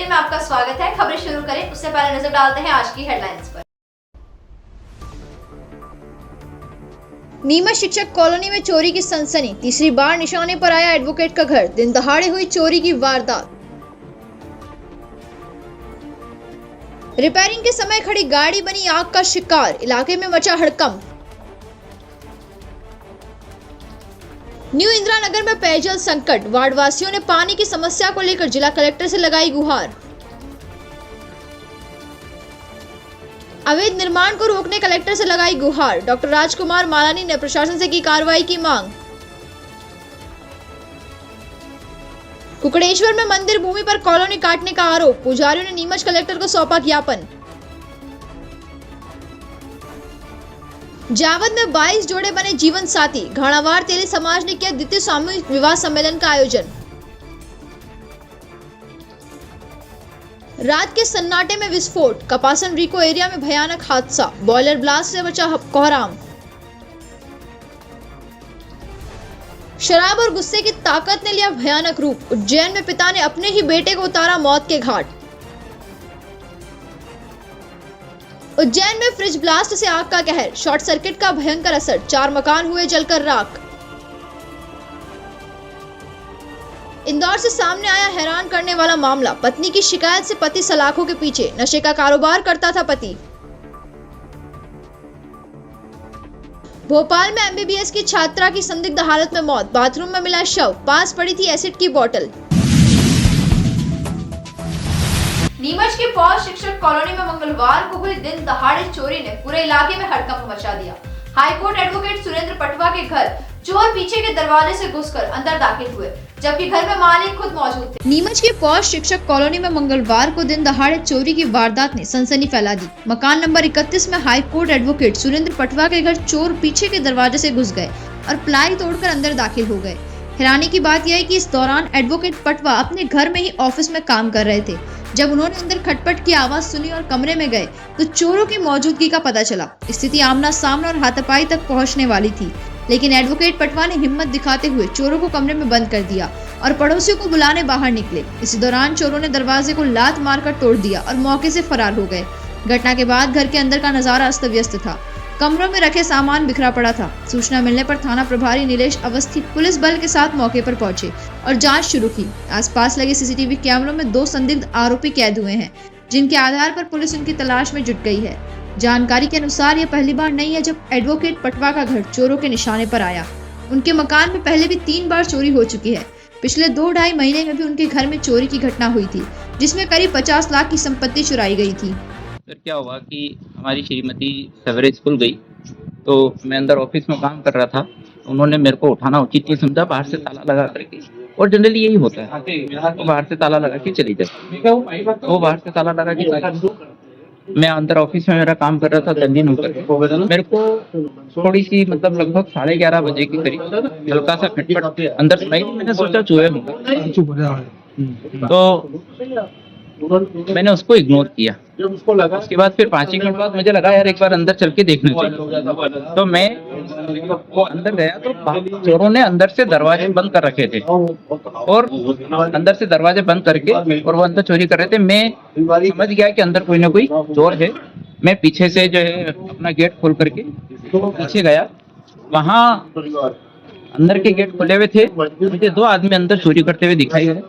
Bulletin में आपका स्वागत है। खबरें शुरू करें उससे पहले नजर डालते हैं आज की हेडलाइंस पर। नीमच शिक्षक कॉलोनी में चोरी की सनसनी, तीसरी बार निशाने पर आया एडवोकेट का घर, दिन दहाड़े हुई चोरी की वारदात। रिपेयरिंग के समय खड़ी गाड़ी बनी आग का शिकार, इलाके में मचा हड़कंप। न्यू इंदिरा नगर में पेयजल संकट, वार्ड वासियों ने पानी की समस्या को लेकर जिला कलेक्टर से लगाई गुहार। अवैध निर्माण को रोकने कलेक्टर से लगाई गुहार, डॉक्टर राजकुमार मालानी ने प्रशासन से की कार्रवाई की मांग। कुकड़ेश्वर में मंदिर भूमि पर कॉलोनी काटने का आरोप, पुजारियों ने नीमच कलेक्टर को सौंपा ज्ञापन। जावद में 22 जोड़े बने जीवन साथी, घाणावार तेली समाज ने किया द्वितीय सामूहिक विवाह सम्मेलन का आयोजन। रात के सन्नाटे में विस्फोट, कपासन रिको एरिया में भयानक हादसा, बॉयलर ब्लास्ट से बचा कोहराम। शराब और गुस्से की ताकत ने लिया भयानक रूप, उज्जैन में पिता ने अपने ही बेटे को उतारा मौत के घाट। उज्जैन में फ्रिज ब्लास्ट से आग का कहर, शॉर्ट सर्किट का भयंकर असर, 4 मकान हुए जलकर राख। इंदौर से सामने आया हैरान करने वाला मामला, पत्नी की शिकायत से पति सलाखों के पीछे, नशे का कारोबार करता था पति। भोपाल में एमबीबीएस की छात्रा की संदिग्ध हालत में मौत, बाथरूम में मिला शव, पास पड़ी थी एसिड की बोतल। नीमच के पौष शिक्षक कॉलोनी में मंगलवार को हुई दिन दहाड़े चोरी ने पूरे इलाके में हड़कंप मचा दिया। हाईकोर्ट एडवोकेट सुरेंद्र पटवा के घर चोर पीछे के दरवाजे से घुसकर अंदर दाखिल हुए, जबकि घर में मालिक खुद मौजूद थे। नीमच के पौष शिक्षक कॉलोनी में मंगलवार को दिन दहाड़े चोरी की वारदात ने सनसनी फैला दी। मकान नंबर 31 में हाईकोर्ट एडवोकेट सुरेंद्र पटवा के घर चोर पीछे के दरवाजे से घुस गए और प्लाई तोड़कर अंदर दाखिल हो गए। हैरानी की बात यह है कि इस दौरान एडवोकेट पटवा अपने घर में ही ऑफिस में काम कर रहे थे। जब उन्होंने अंदर खटपट की आवाज सुनी और कमरे में गए तो चोरों की मौजूदगी का पता चला। स्थिति आमना सामना और हाथापाई तक पहुंचने वाली थी, लेकिन एडवोकेट पटवा ने हिम्मत दिखाते हुए चोरों को कमरे में बंद कर दिया और पड़ोसियों को बुलाने बाहर निकले। इसी दौरान चोरों ने दरवाजे को लात मारकर तोड़ दिया और मौके से फरार हो गए। घटना के बाद घर के अंदर का नजारा अस्त व्यस्त था, कमरों में रखे सामान बिखरा पड़ा था। सूचना मिलने पर थाना प्रभारी नीलेश अवस्थी पुलिस बल के साथ मौके पर पहुंचे और जांच शुरू की। आसपास लगे सीसीटीवी कैमरों में 2 संदिग्ध आरोपी कैद हुए हैं, जिनके आधार पर पुलिस उनकी तलाश में जुट गई है। जानकारी के अनुसार यह पहली बार नहीं है जब एडवोकेट पटवा का घर चोरों के निशाने पर आया। उनके मकान में पहले भी 3 बार चोरी हो चुकी है। पिछले 2-2.5 महीने में भी उनके घर में चोरी की घटना हुई थी, जिसमें करीब 50 लाख की संपत्ति चुराई गई थी। सर क्या हुआ कि हमारी श्रीमती सवेरे स्कूल गई तो मैं अंदर ऑफिस में काम कर रहा था। उन्होंने मेरे को उठाना उचित नहीं समझा, बाहर से ताला लगा करके, और जनरली यही होता है तो बाहर से ताला लगा के चली जाती। वो बाहर से ताला लगा के मैं अंदर ऑफिस में मेरा काम कर रहा था, तंदीन होकर मेरे को थोड़ी सी मतलब लगभग 11:30 बजे के करीब हल्का सा खटपट अंदर सुनाई। मैंने सोचा चूहे होंगे तो मैंने उसको इग्नोर किया। उसके बाद फिर 5 मिनट बाद मुझे लगा यार एक बार अंदर चल के देखना चाहिए, तो मैं वो अंदर गया तो चोरों ने अंदर से दरवाजे बंद कर रखे थे और अंदर से दरवाजे बंद करके और वो अंदर चोरी कर रहे थे। मैं समझ गया कि अंदर कोई ना कोई चोर है। मैं पीछे से जो है अपना गेट खोल करके पीछे गया, वहाँ अंदर के गेट खुले हुए थे। मुझे 2 आदमी अंदर चोरी करते हुए दिखाई गए।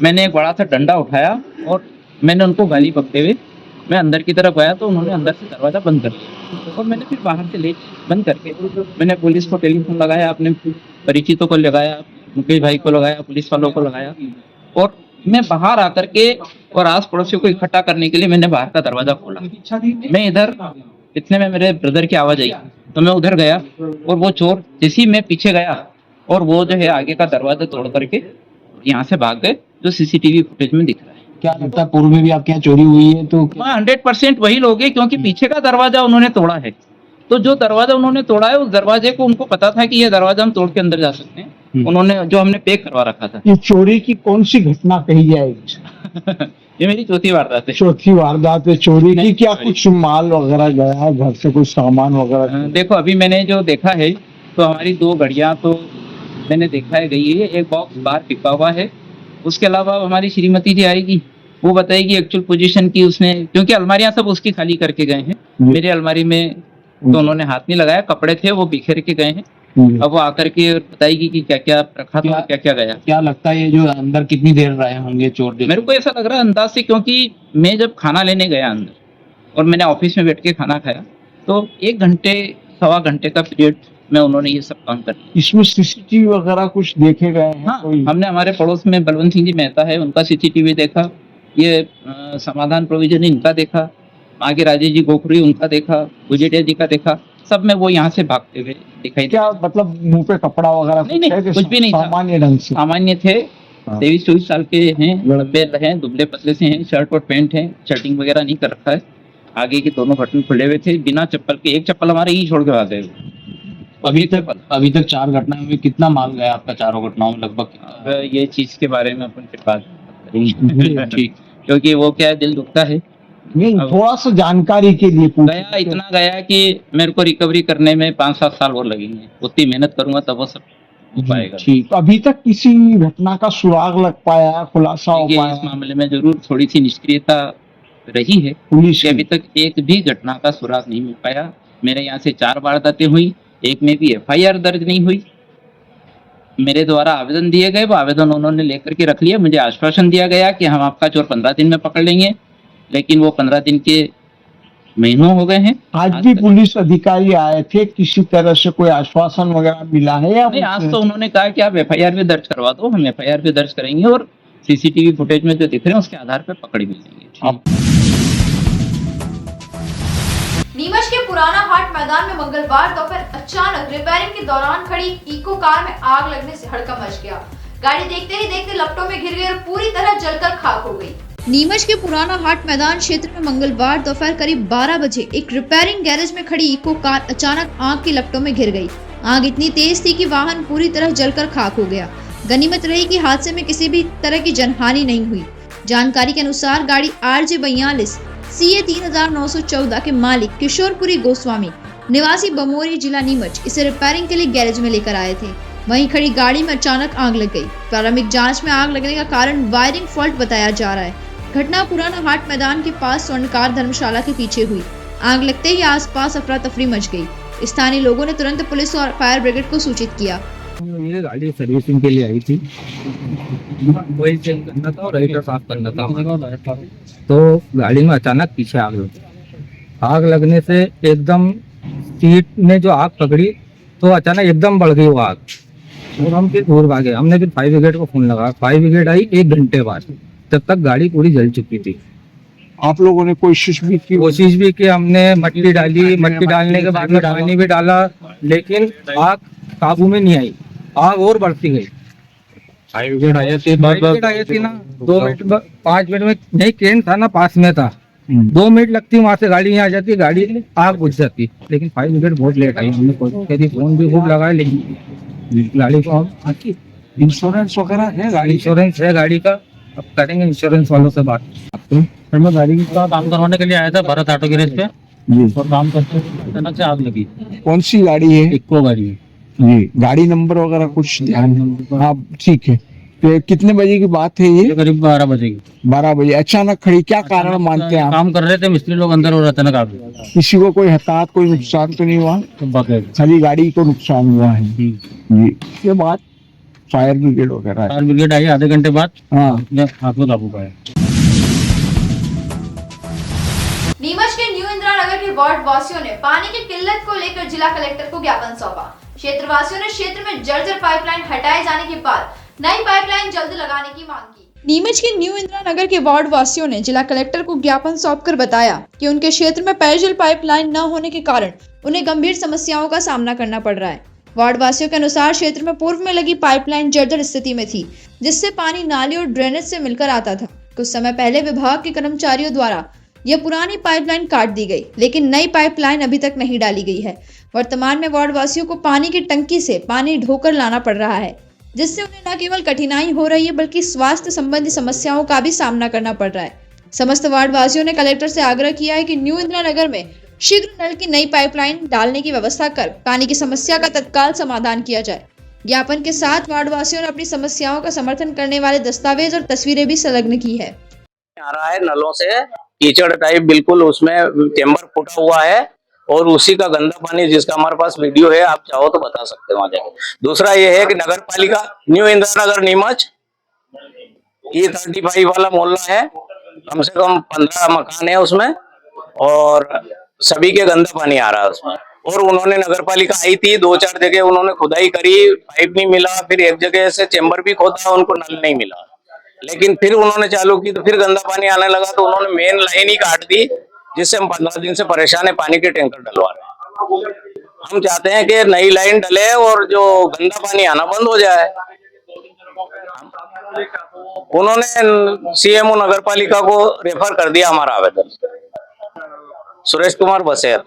मैंने एक बड़ा सा डंडा उठाया और मैंने उनको गाली बकते हुए मैं अंदर की तरफ गया तो उन्होंने अंदर से दरवाजा बंद कर दिया और मैंने फिर बाहर से लेट बंद करके मैंने पुलिस को टेलीफोन लगाया, अपने परिचितों को लगाया, मुकेश भाई को लगाया, पुलिस वालों को लगाया और मैं बाहर आकर के और आस पड़ोसियों को इकट्ठा करने के लिए मैंने बाहर का दरवाजा खोला। मैं इधर इतने में मेरे ब्रदर की आवाज आई तो मैं उधर गया और वो चोर जैसे ही मैं पीछे गया और वो जो है आगे का दरवाजा तोड़ करके यहाँ से भाग गए, जो सीसीटीवी फुटेज में दिख रहा है। क्या लगता है पूर्व में भी आपके यहाँ चोरी हुई है? तो 100% वही लोग हैं, क्योंकि पीछे का दरवाजा उन्होंने तोड़ा है। तो जो दरवाजा उन्होंने तोड़ा है उस दरवाजे को उनको पता था कि ये दरवाजा हम तोड़ के अंदर जा सकते हैं। उन्होंने जो हमने पैक करवा रखा था। ये चोरी की कौन सी घटना कही जाएगी? ये मेरी चौथी वारदात है। चौथी वारदात है चोरी की। क्या कुछ माल वगैरह गया है घर से, कुछ सामान वगैरह? देखो अभी मैंने जो देखा है तो हमारी 2 घड़ियां तो मैंने देखा है गई है, एक बॉक्स बाहर टिका हुआ है। उसके अलावा हमारी श्रीमती जी आएगी वो बताएगी एक्चुअल पोजीशन की उसने, क्योंकि अलमारियां सब उसकी खाली करके गए हैं। मेरी अलमारी में तो उन्होंने हाथ नहीं लगाया, कपड़े थे वो बिखेर के गए हैं। अब वो आकर के बताएगी कि क्या क्या रखा था, क्या क्या गया। क्या लगता है ये जो अंदर कितनी देर रहे होंगे चोर? मेरे को ऐसा लग रहा है अंदाज से, क्योंकि मैं जब खाना लेने गया अंदर और मैंने ऑफिस में बैठ के खाना खाया तो 1 घंटे 1.25 घंटे का पीरियड में उन्होंने ये सब काम कर लिया। इसमें सीसीटीवी वगैरह कुछ देखे गए हैं? हाँ, कोई? हमने हमारे पड़ोस में बलवंत सिंह जी मेहता है, उनका सीसीटीवी देखा, ये समाधान प्रोविजन इनका देखा, आगे राजेश जी गोखरी उनका देखा, गुजेटिया जी का देखा, सब में वो यहाँ से भागते हुए दिखाई क्या मतलब मुंह पे कपड़ा वगैरह नहीं, नहीं, है कि कुछ भी नहीं था। सामान्य ढंग से? सामान्य थे, हाँ। 23-24 साल के हैं, लंबे हैं, दुबले पतले से हैं, शर्ट और पैंट है, शर्टिंग वगैरह नहीं कर रखा है, आगे के दोनों बटन खुले हुए थे, बिना चप्पल के, एक चप्पल हमारे ही छोड़ के भागे हुए। अभी तक 4 घटनाओं में कितना माल गया आपका? चारों घटनाओं में लगभग कितना? अब ये चीज के बारे में अपन फिर बात करेंगे ठीक। क्योंकि वो क्या है, दिल दुखता है। नहीं, अब- थोड़ा सा जानकारी के लिए पूछ गया इतना गया कि मेरे को रिकवरी करने में 5-7 साल और लगेंगे, उतनी मेहनत करूंगा तब वो सब हो पाएगा। ठीक। अभी तक किसी घटना का सुराग लग पाया, खुलासा हो देखिए, इस पाया मामले में जरूर थोड़ी सी निष्क्रियता रही है पुलिस कि अभी तक एक भी घटना का सुराग नहीं मिल पाया। मेरे यहाँ से 4 वारदातें हुई, एक में भी FIR दर्ज नहीं हुई। मेरे द्वारा आवेदन दिए गए, वो आवेदन उन्होंने लेकर के रख लिया। मुझे आश्वासन दिया गया कि हम आपका चोर 15 दिन में पकड़ लेंगे, लेकिन वो 15 दिन के महीनों हो गए हैं। आज भी पुलिस अधिकारी आए थे, किसी तरह से कोई आश्वासन वगैरह मिला है या नहीं, आज तो उन्होंने कहा कि आप FIR भी दर्ज करवा दो, हम FIR भी दर्ज करेंगे और CCTV फुटेज में जो दिख रहे हैं उसके आधार पर पकड़ भी लेंगे। नीमच के पुराना हाट मैदान में मंगलवार दोपहर अचानक रिपेयरिंग के दौरान खड़ी इको कार में आग लगने से हड़कंप मच गया। गाड़ी देखते ही देखते लपटों में घिर गई और पूरी तरह जलकर खाक हो गई। नीमच के पुराना हाट मैदान क्षेत्र में मंगलवार दोपहर करीब 12 बजे एक रिपेयरिंग गैरेज में खड़ी इको कार अचानक आग की लपटों में घिर गई। आग इतनी तेज थी कि वाहन पूरी तरह जलकर खाक हो गया। गनीमत रही कि हादसे में किसी भी तरह की जनहानि नहीं हुई। जानकारी के अनुसार गाड़ी RJ 42 CA 3914 के मालिक किशोरपुरी गोस्वामी निवासी बमोरी जिला नीमच इसे रिपेयरिंग के लिए गैरेज में लेकर आए थे। वहीं खड़ी गाड़ी में अचानक आग लग गई। प्रारंभिक जांच में आग लगने का कारण वायरिंग फॉल्ट बताया जा रहा है। घटना पुराना हाट मैदान के पास स्वर्णकार धर्मशाला के पीछे हुई। आग लगते ही आसपास अफरा तफरी मच गई। स्थानीय लोगों ने तुरंत पुलिस और फायर ब्रिगेड को सूचित किया। ये गाड़ी सर्विसिंग के लिए आई थी, वही चेक करना था और रेडिएटर साफ करना था। तो गाड़ी में अचानक पीछे आग लगी। आग लगने से एकदम सीट ने जो आग पकड़ी तो अचानक एकदम बढ़ गई वो आग और हम फिर दूर भागे। हमने फिर फायर ब्रिगेड को फोन लगाया। फायर ब्रिगेड आई 1 घंटे बाद, तब तक गाड़ी पूरी जल चुकी थी। आप लोगों ने कोशिश भी की? हमने मट्टी डाली, मट्टी डालने के बाद में पानी भी डाला, लेकिन आग काबू में नहीं आई। आग और बढ़ती गई। फायर ब्रिगेड आई थी ना 2 मिनट 5 मिनट में, नहीं क्रेन था ना पास में था, 2 मिनट लगती वहां से गाड़ी यहाँ आ जाती, गाड़ी आग बुझ जाती। लेकिन फायर ब्रिगेड बहुत लेट आई। हमने कोशिश करी, फोन भी खूब लगाया, लेकिन गाड़ी को हम इंश्योरेंस वगैरह है गाड़ी? इंश्योरेंस है गाड़ी का, अब करेंगे इंश्योरेंस वालों से बात। फिर मैं गाड़ी का काम करवाने के लिए आया था भारत ऑटो गैरेज पे जी। और काम करते अचानक से आग लगी। कौन सी गाड़ी है? इको गाड़ी है। जी। गाड़ी नंबर वगैरह कुछ ध्यान? हाँ, ठीक है। तो कितने बजे की बात है ये? ये करीब 12 बजे की। 12 बजे अचानक खड़ी, क्या कारण मानते हैं आप? काम कर रहे थे मिस्त्री लोग अंदर और अचानक आग लगी। किसी को कोई हताहत, कोई नुकसान तो नहीं हुआ? तो बाकी खाली गाड़ी को नुकसान हुआ है। जी। इसके बाद फायर ब्रिगेड वगैरह? फायर ब्रिगेड आई आधे घंटे बाद, हाँ। अपने आग को काबू पाया। नीमच के न्यू इंदिरा नगर के वार्ड वासियों ने पानी की किल्लत को लेकर जिला कलेक्टर को ज्ञापन सौंपा। क्षेत्रवासियों ने क्षेत्र में जर्जर पाइपलाइन हटाए जाने के बाद नई पाइपलाइन जल्द लगाने की मांग की। नीमच के न्यू इंदिरा नगर के वार्ड वासियों ने जिला कलेक्टर को ज्ञापन सौंपकर बताया कि उनके क्षेत्र में पेयजल पाइपलाइन न होने के कारण उन्हें गंभीर समस्याओं का सामना करना पड़ रहा है। वार्ड वासियों के अनुसार क्षेत्र में पूर्व में लगी पाइपलाइन जर्जर स्थिति में थी, जिससे पानी नाली और ड्रेनेज से मिलकर आता था। कुछ समय पहले विभाग के कर्मचारियों द्वारा यह पुरानी पाइपलाइन काट दी गई, लेकिन नई पाइपलाइन अभी तक नहीं डाली गई है। वर्तमान में वार्ड वासियों को पानी की टंकी से पानी ढोकर लाना पड़ रहा है, जिससे उन्हें न केवल कठिनाई हो रही है बल्कि स्वास्थ्य संबंधी समस्याओं का भी सामना करना पड़ रहा है। समस्त वार्ड वासियों ने कलेक्टर से आग्रह किया है कि न्यू इंदिरा नगर में शीघ्र नल की नई पाइपलाइन डालने की व्यवस्था कर पानी की समस्या का तत्काल समाधान किया जाए। ज्ञापन के साथ वार्ड वासियों ने अपनी समस्याओं का समर्थन करने वाले दस्तावेज और तस्वीरें भी संलग्न की है। आ रहा है नलों से कीचड़ टाइप, बिल्कुल उसमें चेम्बर फूटा हुआ है और उसी का गंदा पानी, जिसका हमारे पास वीडियो है, आप चाहो तो बता सकते हो वहां जाके। दूसरा ये है कि नगर पालिका न्यू इंदिरा नगर नीमच E35 वाला मोहल्ला है, कम से कम 15 मकान है उसमें और सभी के गंदा पानी आ रहा है उसमें। और उन्होंने नगर पालिका आई थी, 2-4 जगह उन्होंने खुदाई करी, पाइप नहीं मिला, फिर एक जगह से चेम्बर भी खोदा, उनको नल नहीं मिला, लेकिन फिर उन्होंने चालू की तो फिर गंदा पानी आने लगा, तो उन्होंने मेन लाइन ही काट दी, जिससे हम 15 दिन से परेशान है, पानी के टैंकर डलवा रहे हैं। हम चाहते हैं कि नई लाइन डले और जो गंदा पानी आना बंद हो जाए। उन्होंने सीएमओ नगर पालिका को रेफर कर दिया हमारा आवेदन। सुरेश कुमार बसेर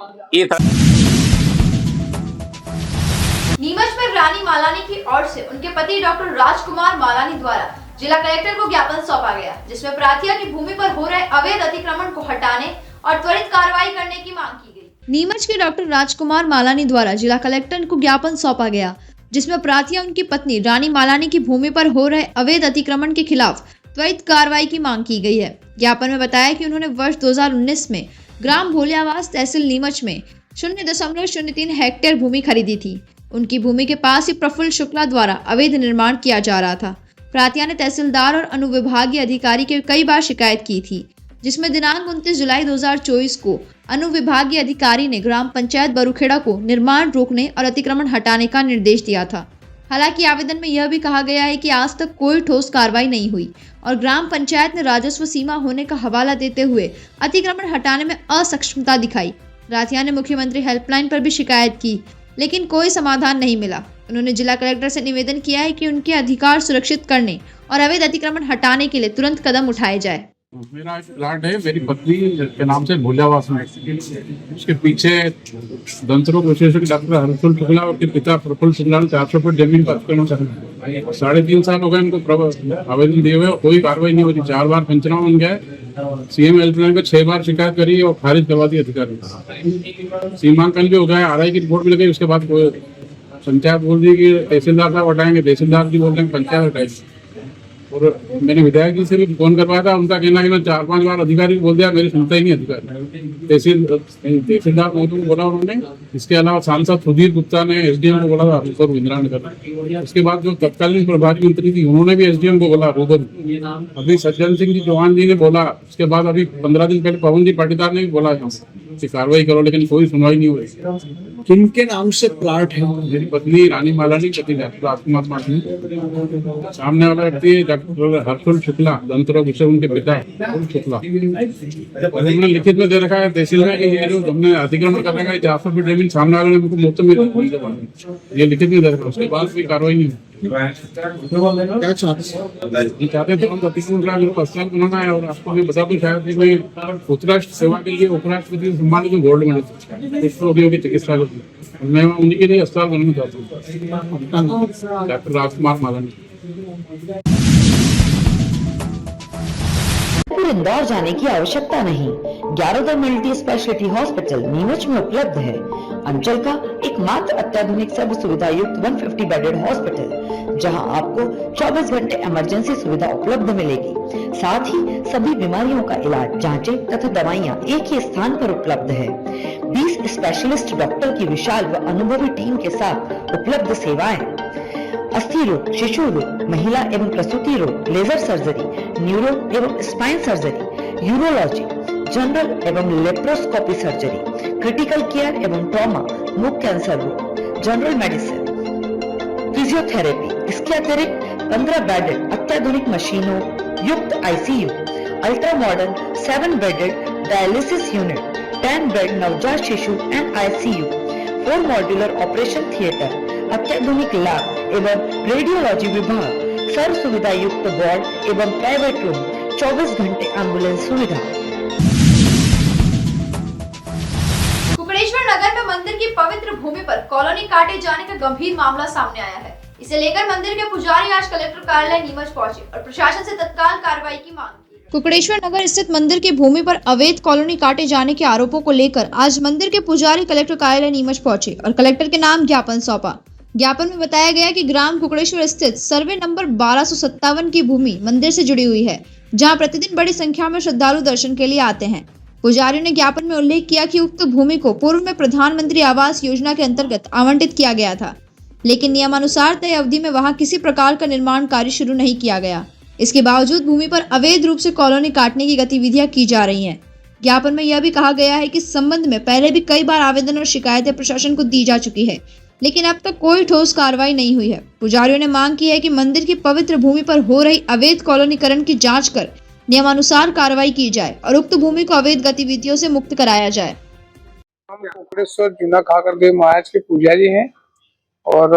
नीमच में रानी मालानी की ओर से उनके पति डॉक्टर राजकुमार मालानी द्वारा जिला कलेक्टर को ज्ञापन सौंपा गया, जिसमें प्राथिया की भूमि पर हो रहे अवैध अतिक्रमण को हटाने और त्वरित कार्रवाई करने की मांग की गई। नीमच के डॉक्टर राजकुमार मालानी द्वारा जिला कलेक्टर को ज्ञापन सौंपा गया, जिसमें प्राथिया उनकी पत्नी रानी मालानी की भूमि पर हो रहे अवैध अतिक्रमण के खिलाफ त्वरित कार्रवाई की मांग की गई है। ज्ञापन में बताया कि उन्होंने वर्ष 2019 में ग्राम भोलियावास तहसील नीमच में 0.03 हेक्टेयर भूमि खरीदी थी। उनकी भूमि के पास ही प्रफुल्ल शुक्ला द्वारा अवैध निर्माण किया जा रहा था। प्राथिया ने तहसीलदार और अनुविभागीय अधिकारी के कई बार शिकायत की थी, जिसमें दिनांक 29 जुलाई 2024 को अनुविभागीय अधिकारी ने ग्राम पंचायत बरुखेड़ा को निर्माण रोकने और अतिक्रमण हटाने का निर्देश दिया था। हालांकि आवेदन में यह भी कहा गया है कि आज तक कोई ठोस कार्रवाई नहीं हुई और ग्राम पंचायत ने राजस्व सीमा होने का हवाला देते हुए अतिक्रमण हटाने में असक्षमता दिखाई। प्राथिया ने मुख्यमंत्री हेल्पलाइन पर भी शिकायत की, लेकिन कोई समाधान नहीं मिला। उन्होंने जिला कलेक्टर से निवेदन किया है कि उनके अधिकार सुरक्षित करने और अवैध अतिक्रमण हटाने के लिए तुरंत कदम उठाए जाए। मेरा एक प्लाट है, मेरी पत्नी के नाम से भोलियावास में, उसके पीछे दंतरोग विशेषज्ञ डॉक्टर हर्षुल शुक्ला और के पिता प्रफुल्ल शुक्ला ने 400 फुट जमीन पर अतिक्रमण कर 3.5 साल हो गए उनको आवेदन दिए हुए, कोई कार्रवाई नहीं हो रही। 4 बार पंचनामा बन गया, सीएम हेल्पलाइन को 6 बार शिकायत करी और खारिज करवा दी अधिकारी। सीमांकन भी हो गया, आरआई की रिपोर्ट मिल गई, उसके बाद कोई पंचायत बोल दी कि तहसीलदार साहब हटाएंगे, तहसीलदार जी बोल रहे हैं पंचायत हटाएंगे। और मैंने विधायक जी से भी फोन करवाया था, उनका कहना कि मैं 4-5 बार अधिकारी को बोल दिया, मेरी सुनता ही नहीं अधिकारी। तहसीलदार को बोला उन्होंने, इसके अलावा सांसद सुधीर गुप्ता ने एसडीएम को बोला था रूबरू इंदिरा नगर। उसके बाद जो तत्कालीन प्रभारी मंत्री थी उन्होंने भी एसडीएम को बोला रूबरू। अभी सज्जन सिंह जी चौहान जी ने बोला, उसके बाद अभी 15 दिन पहले पवन जी पाटीदार ने भी बोला कि कार्रवाई करो, लेकिन कोई सुनवाई नहीं हो रही। किनके नाम से प्लाट है? मेरी पत्नी रानी मालानी, पति डॉक्टर राजकुमार मालानी, सामने वाला व्यक्ति डॉक्टर हर्षुल शुक्ला, दंतरोग विशेषज्ञ उनके पिता प्रफुल्ल शुक्ला। उन्होंने लिखित में दे रखा है तहसील में कि ये जो हमने अतिक्रमण कर रखा है 400 फीट जमीन, सामने वाले ने हमको मुफ्त में ये लिखित में दे रखा है, उसके बाद कोई कार्रवाई नहीं हुई। क्या चाहते थे हम अतिक्रमण प्रस्ताव बनाना है। और आपको भी बता दूं, शायद मैं उत्तराष्ट्र सेवा के लिए उपराष्ट्रपति सम्मान जो गोल्ड मेडल रोगियों की चिकित्सा करती, मैं उन्हीं के लिए अस्पताल बनाना चाहता हूँ, डॉक्टर राजकुमार मालानी। फिर इंदौर जाने की आवश्यकता नहीं। 11 मल्टी स्पेशलिटी हॉस्पिटल नीमच में उपलब्ध है। अंचल का एकमात्र अत्याधुनिक सर्व सुविधा युक्त 150 बेडेड हॉस्पिटल, जहां आपको 24 घंटे इमरजेंसी सुविधा उपलब्ध मिलेगी। साथ ही सभी बीमारियों का इलाज, जांचें तथा दवाइयां एक ही स्थान पर उपलब्ध है। 20 स्पेशलिस्ट डॉक्टर की विशाल व अनुभवी टीम के साथ उपलब्ध सेवाएं, अस्थि रोग, शिशु रोग, महिला एवं प्रसूति रोग, लेजर सर्जरी, न्यूरो एवं स्पाइन सर्जरी, यूरोलॉजी, जनरल एवं लेप्रोस्कोपी सर्जरी, क्रिटिकल केयर एवं ट्रॉमा, मुख कैंसर रोग, जनरल मेडिसिन, फिजियोथेरेपी। इसके अतिरिक्त 15 बेडेड अत्याधुनिक मशीनों युक्त ICU, ultra modern 7 bedded dialysis unit, 10 bed नवजात शिशु and ICU, 4 modular operation theatre, अत्याधुनिक लैब एवं रेडियोलॉजी विभाग, सर्व सुविधा युक्त वार्ड एवं प्राइवेट रूम, 24 घंटे एम्बुलेंस सुविधा। कुकड़ेश्वर नगर में मंदिर की पवित्र भूमि पर कॉलोनी काटे जाने का गंभीर मामला सामने आया है। इसे लेकर मंदिर के पुजारी आज कलेक्टर कार्यालय नीमच पहुंचे और प्रशासन से तत्काल कार्रवाई की मांग की। कुकड़ेश्वर नगर स्थित मंदिर की भूमि पर अवैध कॉलोनी काटे जाने के आरोपों को लेकर आज मंदिर के पुजारी कलेक्टर कार्यालय नीमच पहुंचे और कलेक्टर के नाम ज्ञापन सौंपा। ज्ञापन में बताया गया कि ग्राम कुकड़ेश्वर स्थित सर्वे नंबर 1257 की भूमि मंदिर से जुड़ी हुई है। जहां प्रतिदिन बड़ी संख्या में श्रद्धालु दर्शन के लिए आते हैं। पुजारियों ने ज्ञापन में उल्लेख किया कि उक्त भूमि को पूर्व में प्रधानमंत्री आवास योजना के अंतर्गत आवंटित किया गया था, लेकिन नियमानुसार तय अवधि में वहां किसी प्रकार का निर्माण कार्य शुरू नहीं किया गया। इसके बावजूद भूमि पर अवैध रूप से कॉलोनी काटने की गतिविधियां की जा रही हैं। ज्ञापन में यह भी कहा गया है कि इस संबंध में पहले भी कई बार आवेदन और शिकायतें प्रशासन को दी जा चुकी है, लेकिन अब तक कोई ठोस कार्रवाई नहीं हुई है। पुजारियों ने मांग की है कि मंदिर की पवित्र भूमि पर हो रही अवैध कॉलोनीकरण की जांच कर नियमानुसार कार्रवाई की जाए और उक्त भूमि को अवैध गतिविधियों से मुक्त कराया जाए। हम कोकड़ेश्वर जूना खाकर देव महाराज के पुजारी हैं और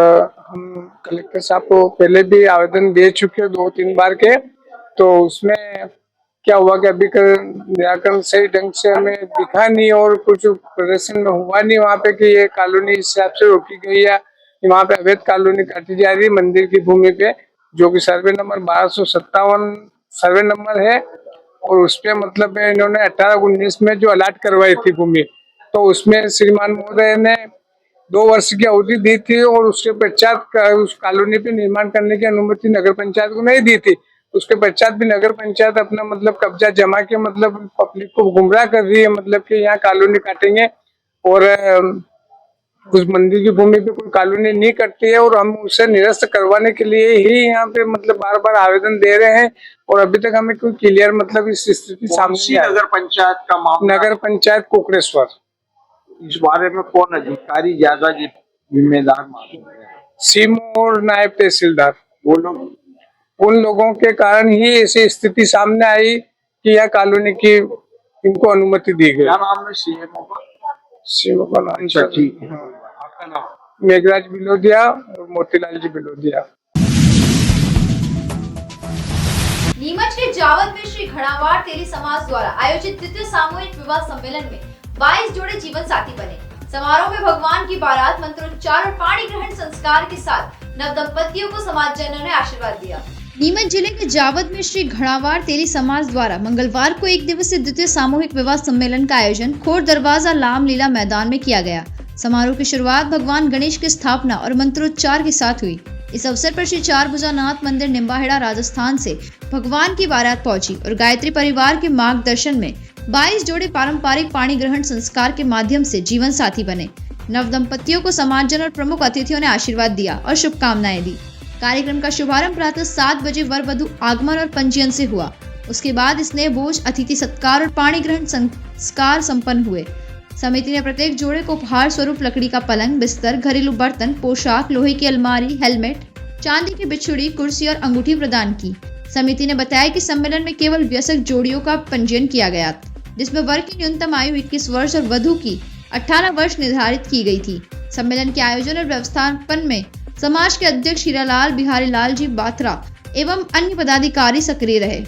हम कलेक्टर साहब को पहले भी आवेदन दे चुके हैं 2-3 बार के। तो उसमें क्या हुआ कि अभी निराकरण सही ढंग से हमें दिखा नहीं और कुछ प्रदर्शन में हुआ नहीं वहाँ पे कि ये कॉलोनी इस हिसाब से रोकी गई है, वहाँ पे अवैध कॉलोनी काटी जा रही है मंदिर की भूमि पे, जो कि सर्वे नंबर 1257 सर्वे नंबर है। और उस पे मतलब इन्होंने 18-19 में जो अलाट करवाई थी भूमि, तो उसमें श्रीमान महोदय ने 2 वर्ष की अवधि दी थी और उसके पश्चात उस कॉलोनी पे निर्माण करने की अनुमति नगर पंचायत को नहीं दी थी। उसके पश्चात भी नगर पंचायत अपना मतलब कब्जा जमा के मतलब पब्लिक को गुमराह कर रही है, मतलब कि यहाँ कॉलोनी काटेंगे और उस मंदिर की भूमि पे कोई कॉलोनी नहीं कटती है। और हम उसे निरस्त करवाने के लिए ही यहाँ पे मतलब बार-बार आवेदन दे रहे हैं और अभी तक हमें कोई क्लियर मतलब इस स्थिति सामने नगर पंचायत का मामला, नगर पंचायत कोकड़ेश्वर। इस बारे में कौन अधिकारी ज्यादा जिम्मेदार मालूम है? सीएमओ और नायब तहसीलदार, वो लोग, उन लोगों के कारण ही ऐसी स्थिति सामने आई कि यह कॉलोनी की इनको अनुमति दी गई। क्या नाम है सीएमओ का? सीएमओ का नाम ठीक है। आपका नाम? मेघराज बिलोदिया और मोतीलाल जी बिलोदिया। नीमच के जावद में श्री घड़ावाड़ तेली समाज द्वारा आयोजित द्वितीय सामूहिक विवाह सम्मेलन में 22 जोड़े जीवन साथी बने। समारोह में भगवान की बारात, मंत्रोच्चार और पाणी ग्रहण संस्कार के साथ नव दंपतियों को समाजजनों ने आशीर्वाद दिया। नीमच जिले के जावद में श्री घड़ावाड़ तेली समाज द्वारा मंगलवार को 1 दिवसीय द्वितीय सामूहिक विवाह सम्मेलन का आयोजन खोर दरवाजा रामलीला मैदान में किया गया। समारोह की शुरुआत भगवान गणेश की स्थापना और मंत्रोच्चार के साथ हुई। इस अवसर पर श्री चारभुजानाथ मंदिर निम्बाहेड़ा राजस्थान से भगवान की बारात पहुंची और गायत्री परिवार के मार्गदर्शन में 22 जोड़े पारंपरिक पाणी ग्रहण संस्कार के माध्यम से जीवन साथी बने। नव दंपतियों को समाजजन और प्रमुख अतिथियों ने आशीर्वाद दिया और शुभकामनाएं दी। कार्यक्रम का शुभारंभ प्रातः 7 बजे वर वधु आगमन और पंजीयन से हुआ। उसके बाद स्नेह भोज, अतिथि सत्कार और पाणी ग्रहण संस्कार संपन्न हुए। समिति ने प्रत्येक जोड़े को उपहार स्वरूप लकड़ी का पलंग, बिस्तर, घरेलू बर्तन, पोशाक, लोहे की अलमारी, हेलमेट, चांदी की बिछुड़ी, कुर्सी और अंगूठी प्रदान की। समिति ने बताया कि सम्मेलन में केवल वयस्क जोड़ियों का पंजीयन किया गया, जिसमें वर की न्यूनतम आयु 21 वर्ष और वधु की 18 वर्ष निर्धारित की गई थी। सम्मेलन के आयोजन और व्यवस्थापन में समाज के अध्यक्ष हीरालाल बिहारी लाल जी बात्रा एवं अन्य पदाधिकारी सक्रिय रहे।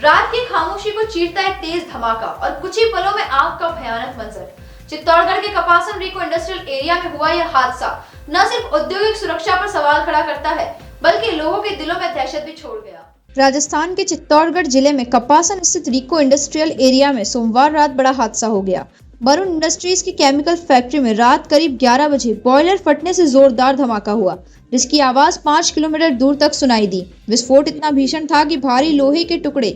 रात की खामोशी को चीरता एक तेज धमाका और कुछ ही पलों में आग का भयानक मंजर। चित्तौड़गढ़ के कपासन रिको इंडस्ट्रियल एरिया में हुआ यह हादसा न सिर्फ औद्योगिक सुरक्षा पर सवाल खड़ा करता है, बल्कि लोगों के दिलों में दहशत भी छोड़ गया। राजस्थान के चित्तौड़गढ़ जिले में कपासन स्थित रिको इंडस्ट्रियल एरिया में सोमवार रात बड़ा हादसा हो गया। वरुण इंडस्ट्रीज की केमिकल फैक्ट्री में रात करीब 11 बजे बॉयलर फटने से जोरदार धमाका हुआ, जिसकी आवाज 5 किलोमीटर दूर तक सुनाई दी। विस्फोट इतना भीषण था कि भारी लोहे के टुकड़े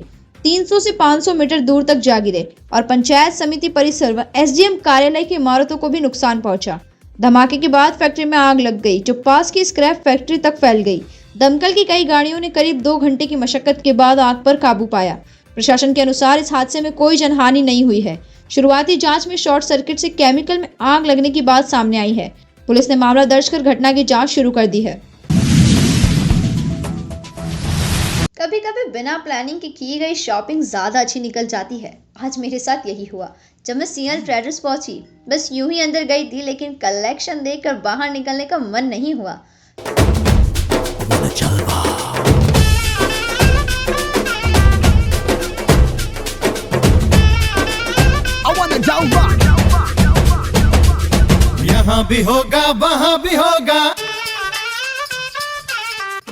300 से 500 मीटर दूर तक जा गिरे और पंचायत समिति परिसर व एसडीएम कार्यालय की इमारतों को भी नुकसान पहुंचा। धमाके के बाद फैक्ट्री में आग लग गई, जो पास की स्क्रैप फैक्ट्री तक फैल गई। दमकल की कई गाड़ियों ने करीब 2 घंटे की मशक्कत के बाद आग पर काबू पाया। प्रशासन के अनुसार इस हादसे में कोई जनहानि नहीं हुई है। शुरुआती जांच में शॉर्ट सर्किट से केमिकल में आग लगने की बात सामने आई है। पुलिस ने मामला दर्ज कर घटना की जांच शुरू कर दी है। कभी कभी बिना प्लानिंग के की गई शॉपिंग ज्यादा अच्छी निकल जाती है। आज मेरे साथ यही हुआ जब मैं सीएल ट्रेडर्स पहुंची। बस यूं ही अंदर गई थी, लेकिन कलेक्शन देखकर बाहर निकलने का मन नहीं हुआ। यहाँ भी होगा वहाँ भी होगा।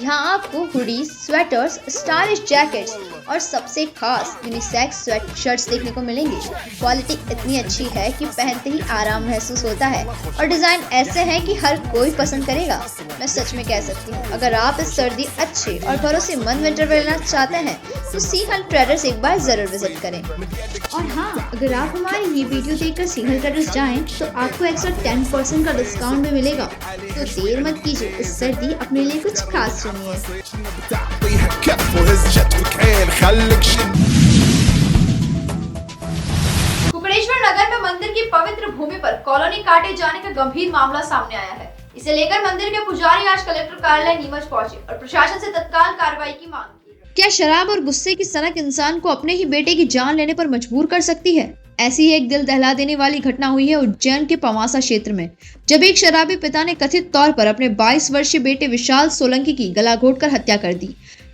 यहाँ आपको हुडीज, स्वेटर्स, स्टाइलिश जैकेट्स और सबसे खास यूनिसेक्स स्वेट शर्ट्स देखने को मिलेंगी। क्वालिटी इतनी अच्छी है कि पहनते ही आराम महसूस होता है और डिजाइन ऐसे हैं कि हर कोई पसंद करेगा। मैं सच में कह सकती हूँ, अगर आप इस सर्दी अच्छे और भरोसेमंद विंटर वेयर लेना चाहते हैं तो सीहल ट्रेडर्स एक बार जरूर विजिट करें। और हाँ, अगर आप हमारी ये वीडियो देखकर सीहल ट्रेडर्स जाएं तो आपको एक्स्ट्रा 10% का डिस्काउंट भी मिलेगा। तो देर मत कीजिए, इस सर्दी अपने लिए कुछ खास चुनिए। कुकड़ेश्वर नगर में मंदिर की पवित्र भूमि पर कॉलोनी काटे जाने का गंभीर मामला सामने आया है। इसे लेकर मंदिर के पुजारी आज कलेक्टर कार्यालय नीमच पहुंचे और प्रशासन से तत्काल कार्रवाई की मांग की। क्या शराब और गुस्से की सनक इंसान को अपने ही बेटे की जान लेने पर मजबूर कर सकती है? ऐसी ही एक दिल दहला देने वाली घटना हुई है उज्जैन के पवासा क्षेत्र में, जब एक शराबी पिता ने कथित तौर पर अपने 22 वर्षीय बेटे विशाल सोलंकी की गला घोटकर हत्या कर दी।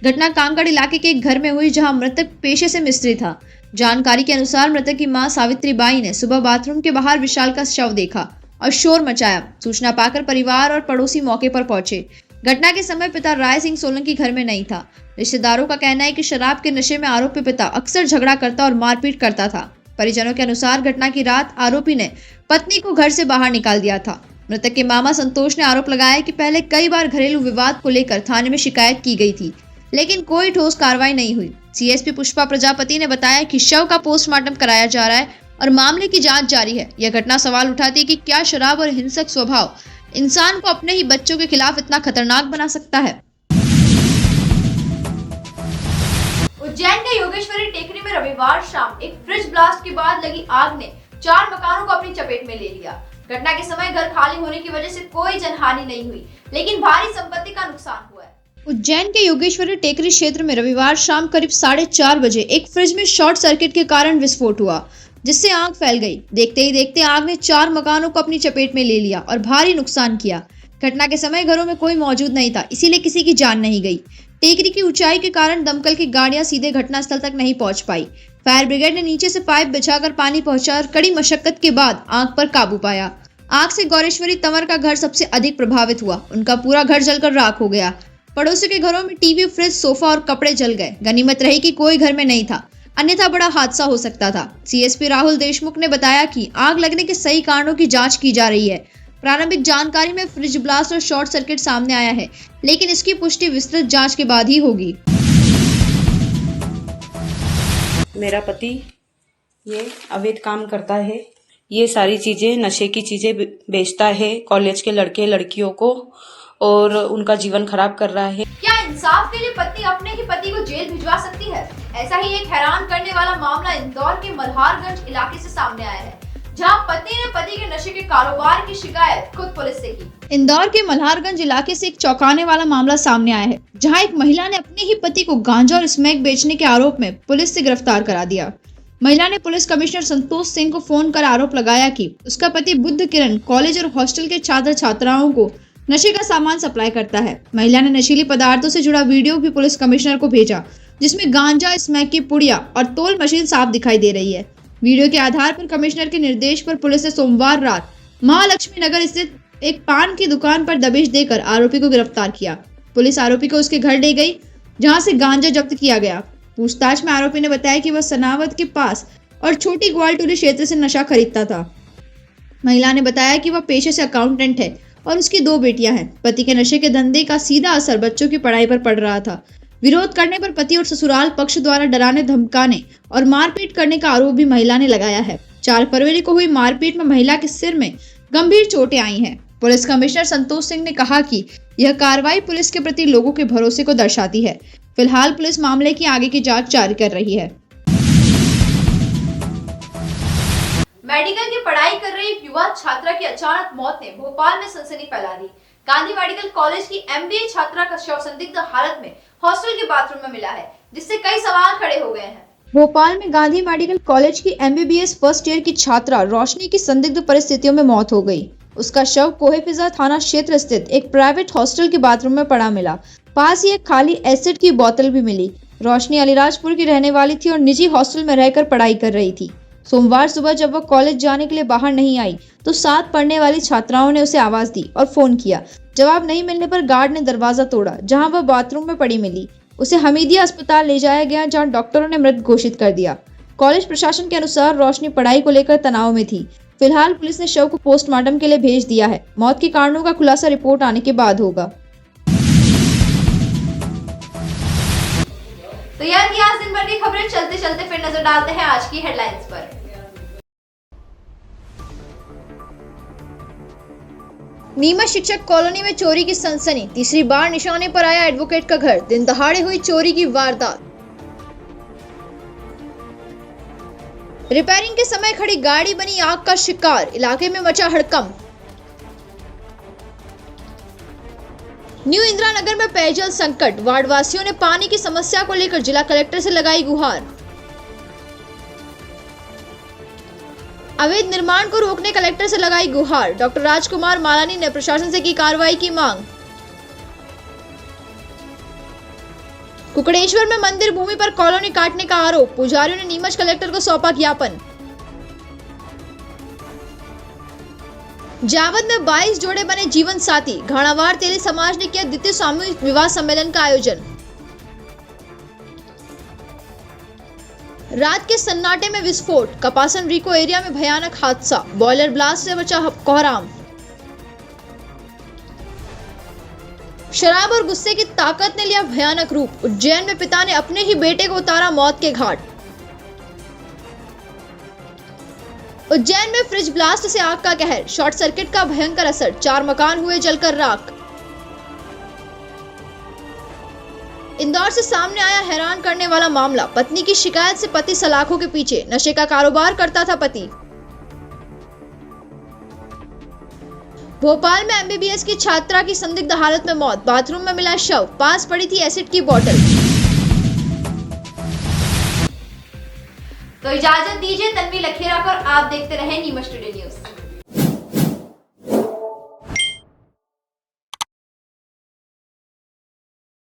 घटना कामगढ़ इलाके के एक घर में हुई, जहां मृतक पेशे से मिस्त्री था। जानकारी के अनुसार मृतक की मां सावित्री बाई ने सुबह बाथरूम के बाहर विशाल का शव देखा और शोर मचाया। सूचना पाकर परिवार और पड़ोसी मौके पर पहुंचे। घटना के समय पिता राय सिंह सोलंकी घर में नहीं था। रिश्तेदारों का कहना है कि शराब के नशे में आरोपी पिता अक्सर झगड़ा करता और मारपीट करता था। परिजनों के अनुसार घटना की रात आरोपी ने पत्नी को घर से बाहर निकाल दिया था। मृतक के मामा संतोष ने आरोप लगाया कि पहले कई बार घरेलू विवाद को लेकर थाने में शिकायत की गई थी, लेकिन कोई ठोस कार्रवाई नहीं हुई। सीएसपी पुष्पा प्रजापति ने बताया कि शव का पोस्टमार्टम कराया जा रहा है और मामले की जांच जारी है। यह घटना सवाल उठाती है कि क्या शराब और हिंसक स्वभाव इंसान को अपने ही बच्चों के खिलाफ इतना खतरनाक बना सकता है। उज्जैन के योगेश्वरी टेकरी में रविवार शाम एक फ्रिज ब्लास्ट के बाद लगी आग ने 4 मकानों को अपनी चपेट में ले लिया। घटना के समय घर खाली होने की वजह से कोई जनहानि नहीं हुई, लेकिन भारी संपत्ति का नुकसान हुआ है। उज्जैन के योगेश्वरी टेकरी क्षेत्र में रविवार शाम करीब 4:30 बजे एक फ्रिज में शॉर्ट सर्किट के कारण विस्फोट हुआ, जिससे आग फैल गई। देखते ही देखते आग ने 4 मकानों को अपनी चपेट में ले लिया और भारी नुकसान किया। घटना के समय घरों में कोई मौजूद नहीं था, इसीलिए किसी की जान नहीं गई। टेकरी की ऊंचाई के कारण दमकल की गाड़ियां सीधे घटनास्थल तक नहीं पहुंच पाई। फायर ब्रिगेड ने नीचे से पाइप बिछाकर पानी पहुंचा और कड़ी मशक्कत के बाद आग पर काबू पाया। आग से गौरेश्वरी तंवर का घर सबसे अधिक प्रभावित हुआ। उनका पूरा घर जलकर राख हो गया। पड़ोसियों के घरों में टीवी, फ्रिज, सोफा और कपड़े जल गए। गनीमत रही कि कोई घर में नहीं था, अन्यथा बड़ा हादसा हो सकता था। सीएसपी राहुल देशमुख ने बताया कि आग लगने के सही कारणों की जांच की जा रही है। प्रारंभिक जानकारी में फ्रिज ब्लास्ट और शॉर्ट सर्किट सामने आया है, लेकिन इसकी पुष्टि विस्तृत जांच के बाद ही होगी। मेरा पति ये अवैध काम करता है, ये सारी चीजें नशे की चीजें बेचता है कॉलेज के लड़के लड़कियों को और उनका जीवन खराब कर रहा है। क्या इंसाफ के लिए पत्नी अपने ही पति को जेल भिजवा सकती है? ऐसा ही एक हैरान करने वाला मामला इंदौर के मल्हारगंज इलाके से सामने आया है, जहां पत्नी ने पति के नशे के कारोबार की शिकायत खुद पुलिस से की। इंदौर के मल्हारगंज इलाके से एक चौंकाने वाला मामला सामने आया है, जहां एक महिला ने अपने ही पति को गांजा और स्मैक बेचने के आरोप में पुलिस से गिरफ्तार करा दिया। महिला ने पुलिस कमिश्नर संतोष सिंह को फोन कर आरोप लगाया कि उसका पति बुद्ध किरण कॉलेज और हॉस्टल के छात्र छात्राओं को नशे का सामान सप्लाई करता है। महिला ने नशीली पदार्थों से जुड़ा वीडियो भी पुलिस कमिश्नर को भेजा, जिसमें गांजा, स्मैक की पुड़िया और तोल मशीन साफ दिखाई दे रही है। वीडियो के आधार पर कमिश्नर के निर्देश पर पुलिस ने सोमवार रात महालक्ष्मी नगर स्थित एक पान की दुकान पर दबिश देकर आरोपी को गिरफ्तार किया। पुलिस आरोपी को उसके घर ले गई, जहां से गांजा जब्त किया गया। पूछताछ में आरोपी ने बताया कि वह सनावद के पास और छोटी ग्वालटोली क्षेत्र से नशा खरीदता था। महिला ने बताया कि वह पेशे से अकाउंटेंट है और उसकी 2 बेटियां हैं। पति के नशे के धंधे का सीधा असर बच्चों की पढ़ाई पर पड़ रहा था। विरोध करने पर पति और ससुराल पक्ष द्वारा डराने, धमकाने और मारपीट करने का आरोप भी महिला ने लगाया है। 4 फरवरी को हुई मारपीट में महिला के सिर में गंभीर चोटें आई हैं। पुलिस कमिश्नर संतोष सिंह ने कहा कि यह कार्रवाई पुलिस के प्रति लोगों के भरोसे को दर्शाती है। फिलहाल पुलिस मामले की आगे की जांच जारी कर रही है। मेडिकल की पढ़ाई कर रही एक युवा छात्रा की अचानक मौत ने भोपाल में सनसनी फैला दी। गांधी मेडिकल कॉलेज की एमबीए छात्रा का शव संदिग्ध हालत में हॉस्टल के बाथरूम में मिला है, जिससे कई सवाल खड़े हो गए हैं। भोपाल में गांधी मेडिकल कॉलेज की एमबीबीएस फर्स्ट ईयर की छात्रा रोशनी की संदिग्ध परिस्थितियों में मौत हो गई। उसका शव कोहेफिजा थाना क्षेत्र स्थित एक प्राइवेट हॉस्टल के बाथरूम में पड़ा मिला। पास ही एक खाली एसिड की बोतल भी मिली। रोशनी अलीराजपुर की रहने वाली थी और निजी हॉस्टल में रहकर पढ़ाई कर रही थी। सोमवार सुबह जब वह कॉलेज जाने के लिए बाहर नहीं आई तो साथ पढ़ने वाली छात्राओं ने उसे आवाज दी और फोन किया, जवाब नहीं मिलने पर गार्ड ने दरवाजा तोड़ा, जहां वह बाथरूम में पड़ी मिली। उसे हमीदिया अस्पताल ले जाया गया, जहां डॉक्टरों ने मृत घोषित कर दिया। कॉलेज प्रशासन के अनुसार रोशनी पढ़ाई को लेकर तनाव में थी। फिलहाल पुलिस ने शव को पोस्टमार्टम के लिए भेज दिया है। मौत के कारणों का खुलासा रिपोर्ट आने के बाद होगा। तो यार की आज दिन भर की खबरें चलते चलते फिर नजर डालते हैं आज की हेडलाइंस पर। नीमच शिक्षक कॉलोनी में चोरी की सनसनी, तीसरी बार निशाने पर आया एडवोकेट का घर, दिन दहाड़े हुई चोरी की वारदात। रिपेयरिंग के समय खड़ी गाड़ी बनी आग का शिकार, इलाके में मचा हड़कंप। न्यू इंदिरा नगर में पेयजल संकट, वार्ड वासियों ने पानी की समस्या को लेकर जिला कलेक्टर से लगाई गुहार। अवैध निर्माण को रोकने कलेक्टर से लगाई गुहार, डॉक्टर राजकुमार मालानी ने प्रशासन से की कार्रवाई की मांग। कुकड़ेश्वर में मंदिर भूमि पर कॉलोनी काटने का आरोप, पुजारियों ने नीमच कलेक्टर को सौंपा ज्ञापन। जावद में 22 जोड़े बने जीवन साथी, घाणावार तेली समाज ने किया द्वितीय सामूहिक विवाह सम्मेलन का आयोजन। रात के सन्नाटे में विस्फोट, कपासन रिको एरिया में भयानक हादसा, बॉयलर ब्लास्ट से बचा कोहराम। शराब और गुस्से की ताकत ने लिया भयानक रूप, उज्जैन में पिता ने अपने ही बेटे को उतारा मौत के घाट। उज्जैन में फ्रिज ब्लास्ट से आग का कहर, शॉर्ट सर्किट का भयंकर असर, 4 मकान हुए जलकर राख। इंदौर से सामने आया हैरान करने वाला मामला, पत्नी की शिकायत से पति सलाखों के पीछे, नशे का कारोबार करता था पति। भोपाल में एमबीबीएस की छात्रा की संदिग्ध हालत में मौत, बाथरूम में मिला शव, पास पड़ी थी एसिड की बोतल। तो इजाजत दीजिए, तन्वी लखेरा पर आप देखते रहे नीमच टुडे न्यूज।